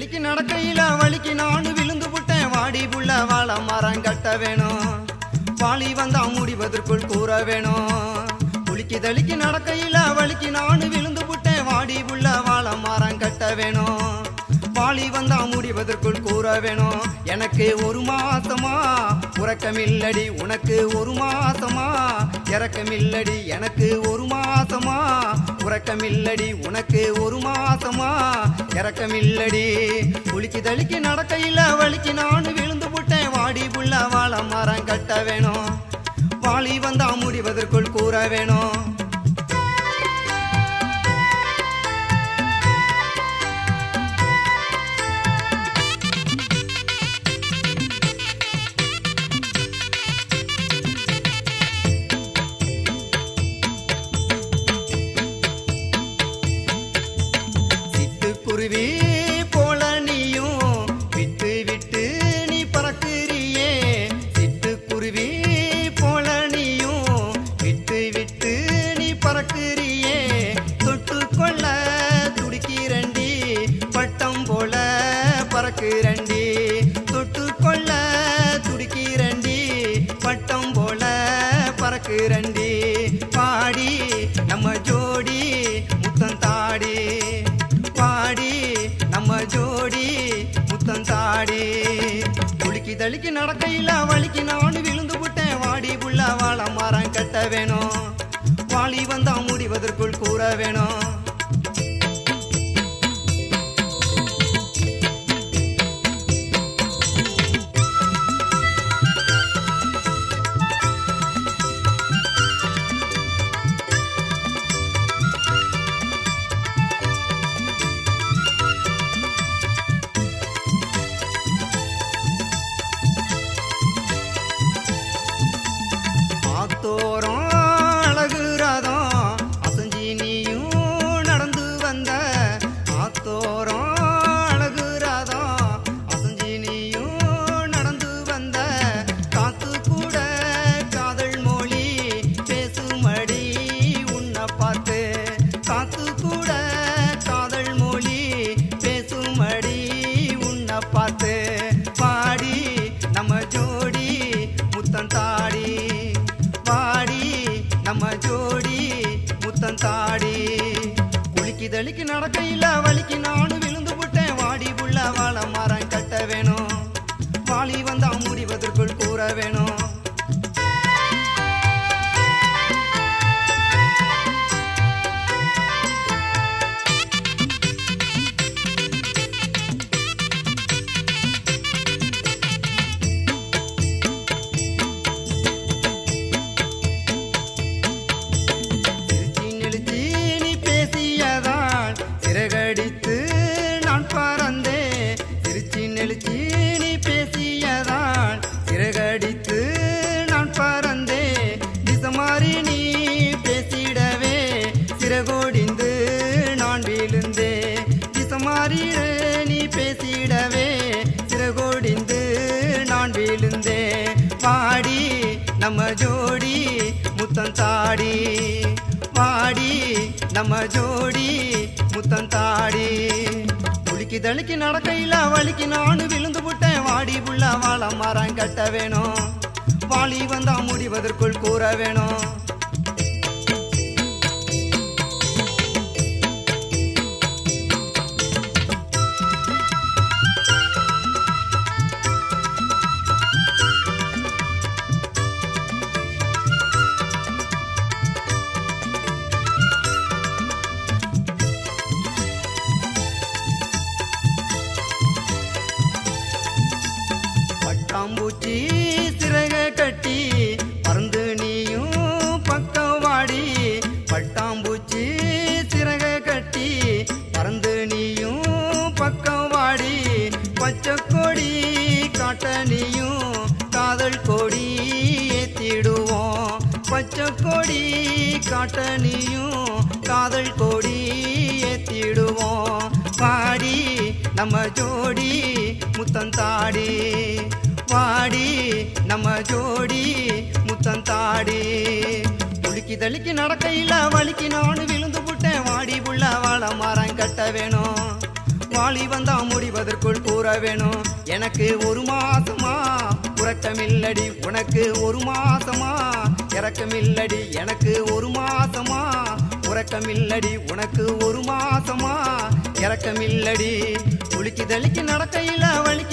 தெளிக்கி நடக்கையில வலிக்கு நானு விழுந்து புட்டேன் வாடி புள்ள வாழ மரம் கட்ட வேணும் வாளி வந்தா முடிவதற்குள் கூற வேணும் குளிக்கி தெளிக்கி நடக்கையில வலிக்கு நானு விழுந்து புட்டேன் வாடி புள்ள வாழ மரம் கட்ட வேணும் வாளி வந்தா முடிவதற்குள் கூற வேணும் எனக்கு ஒரு மாசமா உறக்கமில்லடி உனக்கு ஒரு மாசமா இறக்கமில்லடி எனக்கு ஒரு மாசமா உறக்கமில்லடி உனக்கு ஒரு மாசமா இறக்கமில்லடி குளிக்கி தளிக்கி நடக்கையில வலிக்கு நானு விழுந்து புட்டேன் வாடி புள்ள வாழ மரம் கட்ட வேணும் வாளி வந்தா முடிவதற்குள் கூற வேணும் குருவி போல நீயும் விட்டு விட்டு நீ பறக்குறியே சிட்டுக்குருவி போல நீயும் விட்டு விட்டு நீ பறக்குறியே தொட்டுக்கொள்ள துடிக்கிறண்டி பட்டம் போல பறக்குறண்டி தொட்டுக்கொள்ள துடிக்கிறண்டி பட்டம் போல பறக்குறண்டி பாடி நம்ம ஜோடி முத்தம் தாடி பாடி நம்ம ஜோடி முத்தம் தாடி குளிக்கி தளிக்கி நடக்கையில வலிக்கு நானு விழுந்து விட்டேன் வாடி புள்ள வாழ மரம் கட்ட வேணும் வாளி வந்தா முடிவதற்குள் கூற வேணும் ஆத்தோரம் அழகு ரதம் அசஞ்சி நீயும் நடந்து வந்த ஆத்தோரம் அழகு ரதம் அசஞ்சி நீயும் நடந்து வந்த காத்து கூட காதல் மொழி பேசுமடி உன்னை பார்த்து காத்து கூட காதல் மொழி பேசுமடி உன்னை பார்த்து பாடி நம்ம ஜோடி முத்தம் தாடி பாடி நம்ம ஜோடி முத்தம் தாடி குளிக்கி தளிக்கி நடக்கையில வலிக்கு நானு விழுந்து விட்டேன் வாடி புள்ள வாழ மரம் கட்ட வேணும் வாளி வந்தா முடிவதற்குள் கூற வேணும் சிறகடித்து நான் பறந்தேன் திருச்சி நெளிச்சி நீ பேசியதால் சிறகடித்து நான் பறந்தேன் திசமாறி நீ பேசிடவே சிறகோடிந்து நான் விழுந்தேன் திசமாறி நீ பேசிடவே சிறகோடிந்து நான் விழுந்தேன் பாடி நம்ம ஜோடி முத்தம் தாடி பாடி நம்ம ஜோடி முத்தம் தாடி குளிக்கி தளிக்கி நடக்கையில வலிக்கு நானு விழுந்து விட்டேன் வாடி புள்ள வாழ மரம் கட்ட வேணும் வாளி வந்தா முடிவதற்குள் கூற வேணும் பட்டாம்பூச்சி சிறக கட்டி பறந்து நீயும் பக்கம் வாடி பட்டாம்பூச்சி சிறக கட்டி பறந்து நீயும் பக்கம் வாடி பச்சை கொடி காட்ட நீயும் காதல் கொடி ஏத்திடுவோம் பச்சை கொடி காட்ட நீயும் காதல் கொடி ஏத்திடுவோம் பாடி நம்ம ஜோடி முத்தம் தாடி வாடி நம்ம ஜோடி முத்தம் தாடி குளிக்கி தளிக்கி நடக்கையில வலிக்கு நானு விழுந்து புட்டேன் வாடி புள்ள வாழ மரம் கட்ட வேணும் வாளி வந்தா முடிவதற்குள் கூற வேணும் எனக்கு ஒரு மாசமா உறக்கமில்லடி உனக்கு ஒரு மாசமா இறக்கமில்லடி எனக்கு ஒரு மாசமா உறக்கமில்லடி உனக்கு ஒரு மாசமா இறக்கமில்லடி குளிக்கு தளிக்கு நடக்கையில வலி